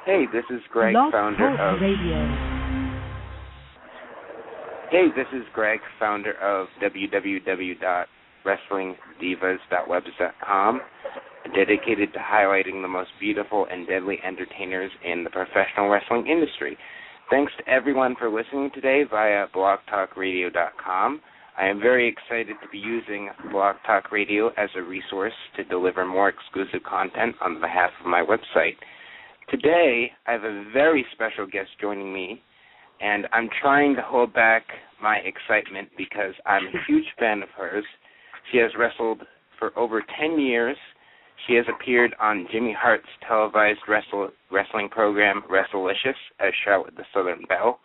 Hey, this is Greg, Blog founder Talk of Radio. Hey, this is Greg, founder of www.wrestlingdivas.webs.com, dedicated to highlighting the most beautiful and deadly entertainers in the professional wrestling industry. Thanks to everyone for listening today via blogtalkradio.com. I am very excited to be using Blog Talk Radio as a resource to deliver more exclusive content on behalf of my website. Today, I have a very special guest joining me, and I'm trying to hold back my excitement because I'm a huge fan of hers. She has wrestled for over 10 years. She has appeared on Jimmy Hart's televised wrestling program, Wrestlelicious, as Charlotte the Southern Belle.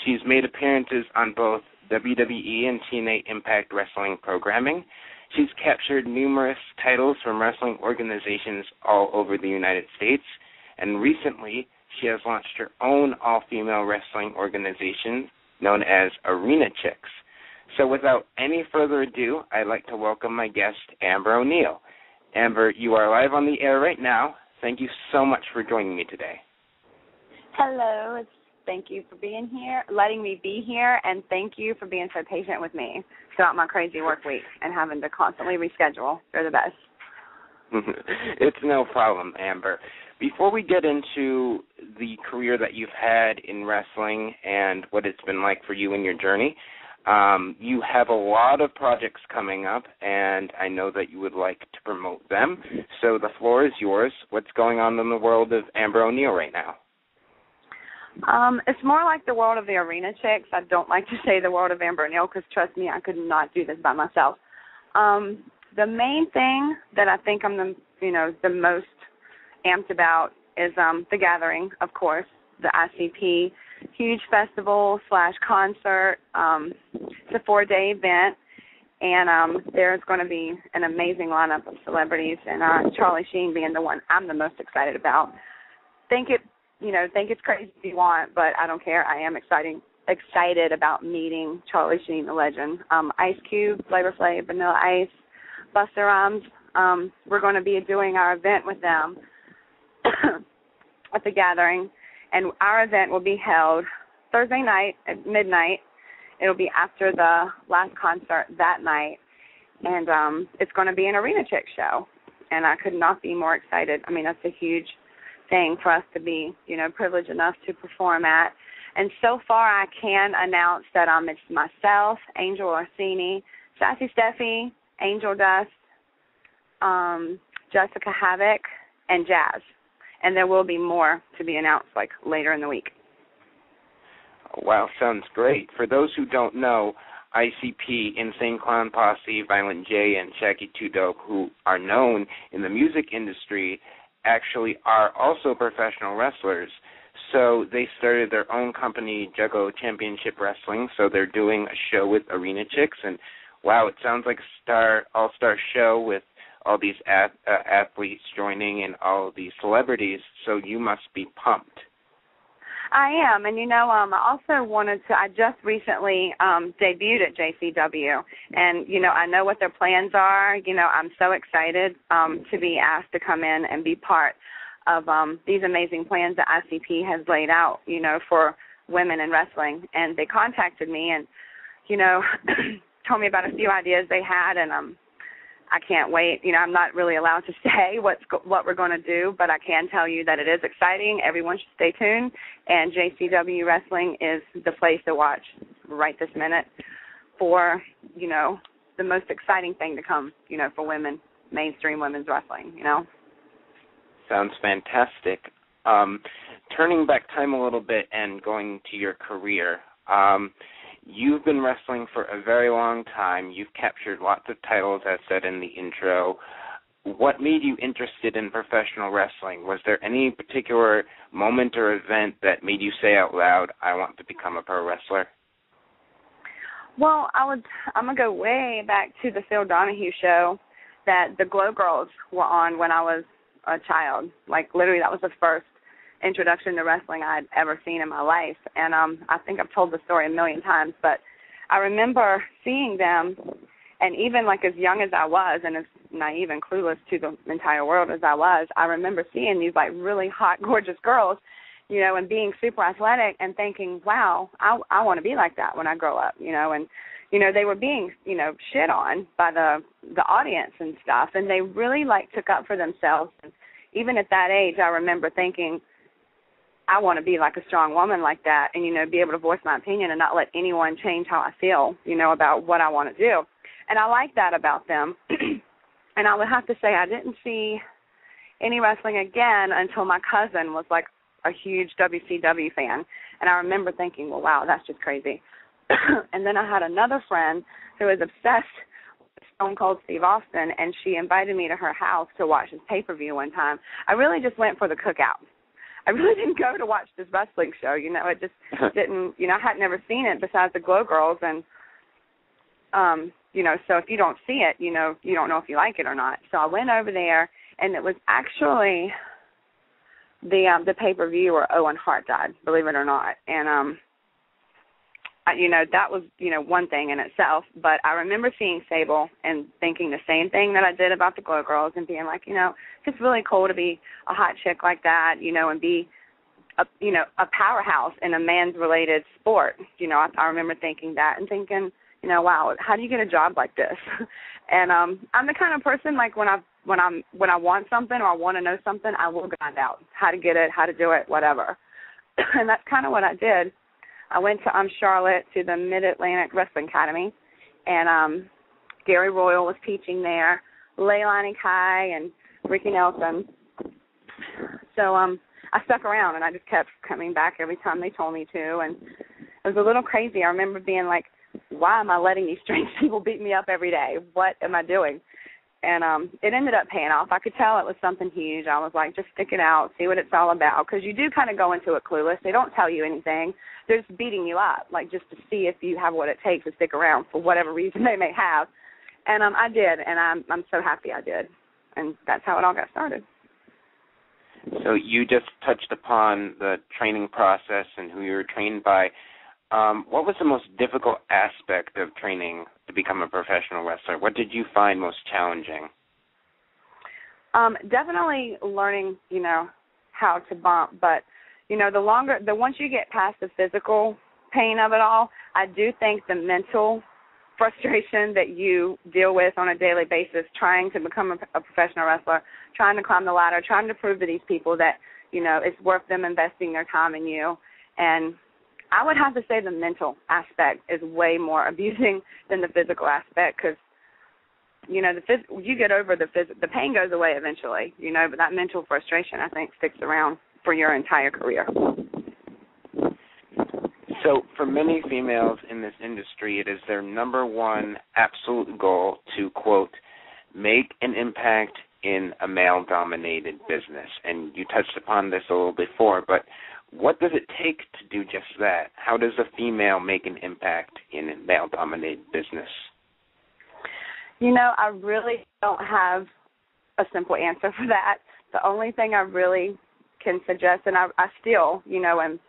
She's made appearances on both WWE and TNA Impact Wrestling programming. She's captured numerous titles from wrestling organizations all over the United States, and recently she has launched her own all-female wrestling organization known as Arena Chicks. So without any further ado, I'd like to welcome my guest, Amber O'Neill. Amber, you are live on the air right now. Thank you so much for joining me today. Hello. Thank you for being here, letting me be here, and thank you for being so patient with me throughout my crazy work week and having to constantly reschedule. You're the best. It's no problem, Amber. Before we get into the career that you've had in wrestling and what it's been like for you in your journey, you have a lot of projects coming up, and I know that you would like to promote them. So the floor is yours. What's going on in the world of Amber O'Neill right now? It's more like the world of the Arena Chicks. I don't like to say the world of Amber O'Neill because, trust me, I could not do this by myself. The main thing that I think I'm the most amped about is the Gathering, of course, the ICP huge festival / concert. It's a 4-day event, and there's going to be an amazing lineup of celebrities, and Charlie Sheen being the one I'm the most excited about. Think it's crazy if you want, but I don't care. I am excited about meeting Charlie Sheen, the legend. Ice Cube, Flavor Flav, Vanilla Ice, Busta Rhymes. We're going to be doing our event with them at the Gathering, and our event will be held Thursday night at midnight. It'll be after the last concert that night, and it's going to be an Arena Chick show, and I could not be more excited. I mean, that's a huge thing for us to be, privileged enough to perform at. And so far I can announce that it's myself, Angel Orsini, Sassy Steffi, Angel Dust, Jessica Havoc, and Jazz. And there will be more to be announced, later in the week. Wow, sounds great. For those who don't know, ICP, Insane Clown Posse, Violent J, and Shaggy 2 Dope, who are known in the music industry, actually are also professional wrestlers. So they started their own company, Juggalo Championship Wrestling, so they're doing a show with Arena Chicks, and wow, it sounds like a all-star show with all these athletes joining and all these celebrities, so you must be pumped. I am, and I also I just recently debuted at JCW, and I know what their plans are. I'm so excited to be asked to come in and be part of these amazing plans that ICP has laid out, for women in wrestling. And they contacted me and, told me about a few ideas they had, and I can't wait. I'm not really allowed to say what we're going to do, but I can tell you that it is exciting. Everyone should stay tuned, and JCW Wrestling is the place to watch right this minute for, the most exciting thing to come, for women, mainstream women's wrestling, Sounds fantastic. Turning back time a little bit and going to your career, you've been wrestling for a very long time. You've captured lots of titles, as said in the intro. What made you interested in professional wrestling? Was there any particular moment or event that made you say out loud, I want to become a pro wrestler? Well, I'm going to go way back to the Phil Donahue show that the Glow Girls were on when I was a child. Literally, that was the first introduction to wrestling I'd ever seen in my life. And I think I've told the story a million times, but I remember seeing them And even like as young as I was and as naive and clueless to the entire world as I was, I remember seeing these like really hot, gorgeous girls, you know, and being super athletic and thinking, wow, I want to be like that when I grow up, you know. And, you know, they were being, you know, shit on by the audience and stuff. And they really like took up for themselves. And even at that age, I remember thinking, I want to be like a strong woman like that and, you know, be able to voice my opinion and not let anyone change how I feel, you know, about what I want to do. And I like that about them. And I would have to say I didn't see any wrestling again until my cousin was like a huge WCW fan. And I remember thinking, well, wow, that's just crazy. And then I had another friend who was obsessed with Stone Cold Steve Austin, and she invited me to her house to watch his pay-per-view one time. I really just went for the cookout. I really didn't go to watch this wrestling show, you know. It just didn't, you know, I had never seen it besides the Glow Girls. And, you know, so if you don't see it, you know, you don't know if you like it or not. So I went over there, and it was actually the pay-per-view where Owen Hart died, believe it or not. And, you know, that was, you know, one thing in itself. But I remember seeing Sable and thinking the same thing that I did about the Glow Girls and being like, you know, it's really cool to be a hot chick like that, you know, and be, you know, a powerhouse in a man's-related sport. You know, I remember thinking that and thinking, you know, wow, how do you get a job like this? And I'm the kind of person, like, when I want something or I want to know something, I will find out how to get it, how to do it, whatever. And that's kind of what I did. I went to Charlotte to the Mid-Atlantic Wrestling Academy, and Gary Royal was teaching there, Leilani Kai and Ricky Nelson. So I stuck around, and I just kept coming back every time they told me to, and it was a little crazy. I remember being like, why am I letting these strange people beat me up every day? What am I doing? And it ended up paying off. I could tell it was something huge. I was like, just stick it out, see what it's all about, because you do kind of go into it clueless. They don't tell you anything. They're just beating you up, like just to see if you have what it takes to stick around for whatever reason they may have. And I did, and I'm so happy I did. And that's how it all got started. So you just touched upon the training process and who you were trained by. What was the most difficult aspect of training to become a professional wrestler? What did you find most challenging? Definitely learning, you know, how to bump. But, you know, once you get past the physical pain of it all, I do think the mental frustration that you deal with on a daily basis, trying to become a professional wrestler, trying to climb the ladder, trying to prove to these people that, you know, it's worth them investing their time in you. And I would have to say the mental aspect is way more abusing than the physical aspect, because, you know, you get over the pain goes away eventually, you know, but that mental frustration, I think, sticks around for your entire career. So for many females in this industry, it is their number one absolute goal to, quote, make an impact in a male-dominated business. And you touched upon this a little before, but what does it take to do just that? How does a female make an impact in a male-dominated business? You know, I really don't have a simple answer for that. The only thing I really can suggest, and I still, you know, am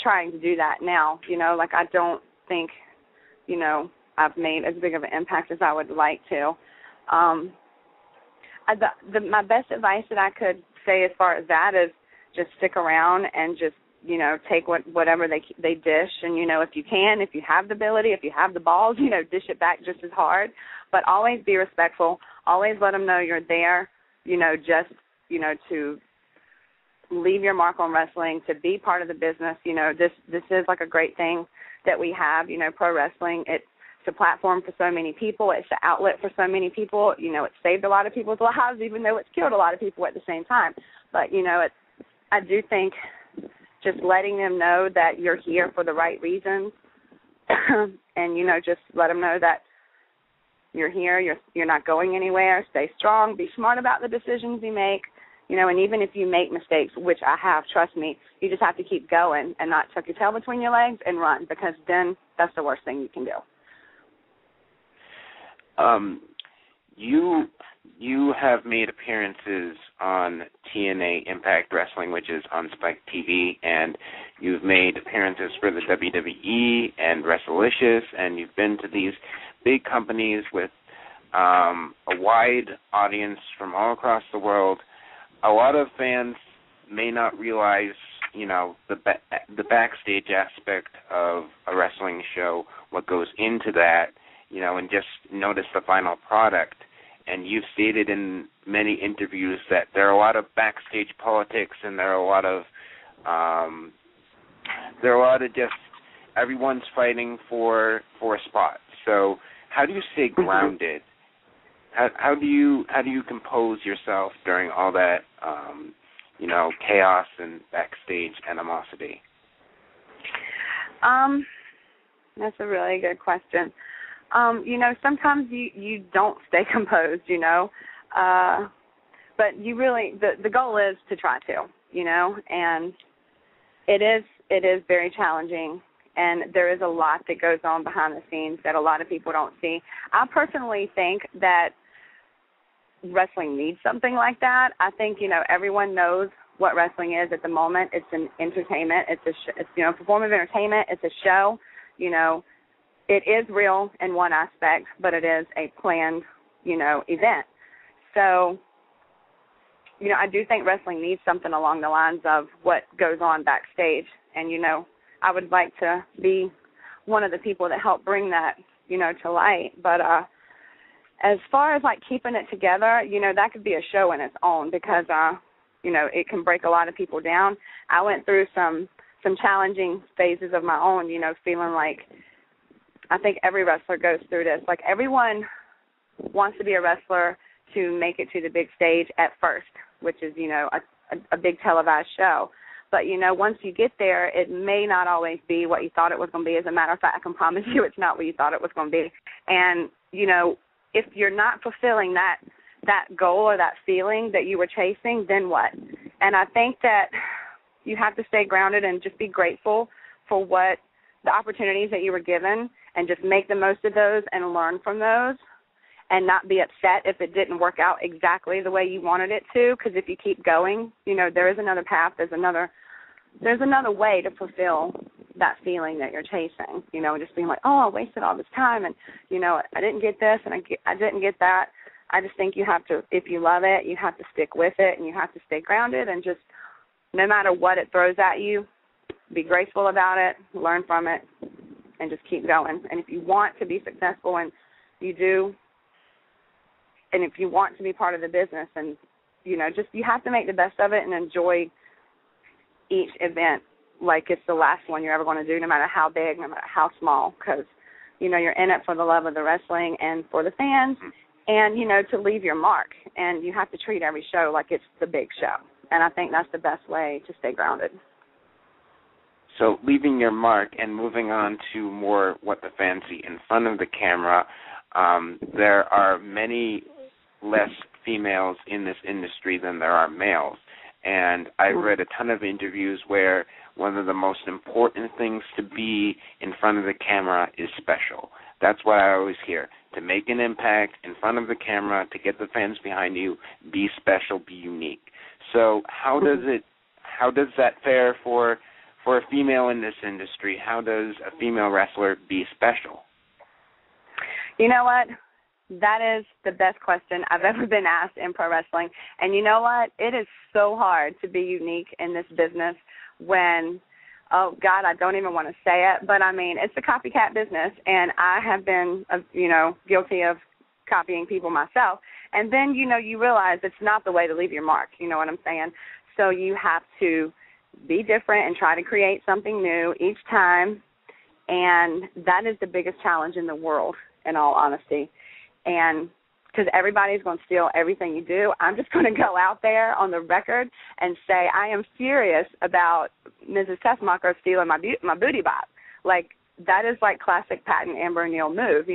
trying to do that now, you know, like I don't think, you know, I've made as big of an impact as I would like to. My best advice that I could say as far as that is just stick around and just, you know, take whatever they dish. And, you know, if you can, if you have the ability, if you have the balls, you know, dish it back just as hard. But always be respectful. Always let them know you're there, you know, just, you know, to leave your mark on wrestling, to be part of the business. You know, this is like a great thing that we have, you know, pro wrestling. It's a platform for so many people. It's an outlet for so many people. You know, it's saved a lot of people's lives, even though it's killed a lot of people at the same time. But, you know, I do think just letting them know that you're here for the right reasons and, you know, just let them know that you're here, you're not going anywhere. Stay strong, be smart about the decisions you make, you know, and even if you make mistakes, which I have, trust me, you just have to keep going and not tuck your tail between your legs and run, because then that's the worst thing you can do. You have made appearances on TNA Impact Wrestling, which is on Spike TV, and you've made appearances for the WWE and WrestleLicious, and you've been to these big companies with a wide audience from all across the world. A lot of fans may not realize, the backstage aspect of a wrestling show, what goes into that, and just notice the final product. And you've stated in many interviews that there are a lot of backstage politics, and there are a lot of just everyone's fighting for a spot. So how do you stay grounded? How do you compose yourself during all that chaos and backstage animosity? That's a really good question. Sometimes you don't stay composed, but you really the goal is to try to, and it is very challenging, and there is a lot that goes on behind the scenes that a lot of people don't see. I personally think that wrestling needs something like that. I think, everyone knows what wrestling is at the moment. It's an entertainment. It's a form of entertainment. It's a show. It is real in one aspect, but it is a planned, event. So, I do think wrestling needs something along the lines of what goes on backstage. And, I would like to be one of the people that help bring that, to light. But as far as, keeping it together, that could be a show in its own because, it can break a lot of people down. I went through some challenging phases of my own, feeling like I think every wrestler goes through this. Like, everyone wants to be a wrestler to make it to the big stage at first, which is, a big televised show. But, once you get there, it may not always be what you thought it was going to be. As a matter of fact, I can promise you it's not what you thought it was going to be. And, if you're not fulfilling that goal or that feeling that you were chasing, then what? And I think that you have to stay grounded and just be grateful for what the opportunities that you were given and just make the most of those and learn from those and not be upset if it didn't work out exactly the way you wanted it to, because if you keep going, there is another path, there's another way to fulfill that feeling that you're chasing, just being like, oh, I wasted all this time and, I didn't get this and I didn't get that. I just think you have to, if you love it, you have to stick with it and you have to stay grounded and just no matter what it throws at you, be graceful about it, learn from it, and just keep going. And if you want to be successful and you do, and if you want to be part of the business and, you have to make the best of it and enjoy each event like it's the last one you're ever going to do, no matter how big, no matter how small, because, you're in it for the love of the wrestling and for the fans and, to leave your mark. And you have to treat every show like it's the big show. And I think that's the best way to stay grounded. So leaving your mark and moving on to more what the fans see in front of the camera, there are many less females in this industry than there are males. And I read a ton of interviews where one of the most important things to be in front of the camera is special. That's what I always hear. To make an impact in front of the camera, to get the fans behind you, be special, be unique. So how does that fare for a female in this industry? How does a female wrestler be special? You know what? That is the best question I've ever been asked in pro wrestling. And you know what? It is so hard to be unique in this business when, oh, God, I don't even want to say it, but, I mean, it's a copycat business, and I have been, guilty of copying people myself. And then, you realize it's not the way to leave your mark, you know what I'm saying? So you have to be different and try to create something new each time, and that is the biggest challenge in the world, in all honesty. And because everybody's going to steal everything you do, I'm just going to go out there on the record and say I am furious about Mrs. Tessmacher stealing my booty bop. Like, that is like classic patent Amber O'Neal move,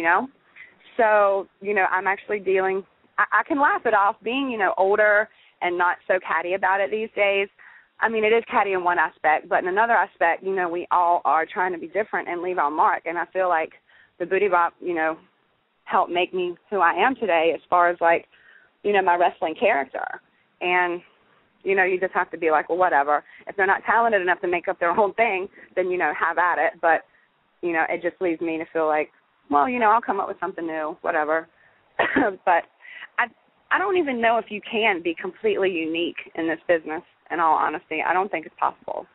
So, I'm actually dealing – I can laugh it off being, older and not so catty about it these days. I mean, it is catty in one aspect, but in another aspect, we all are trying to be different and leave our mark. And I feel like the booty bop, helped make me who I am today as far as, like, my wrestling character. And, you just have to be like, well, whatever. If they're not talented enough to make up their own thing, then, have at it. But, it just leaves me to feel like, well, I'll come up with something new, whatever. but I don't even know if you can be completely unique in this business, in all honesty. I don't think it's possible.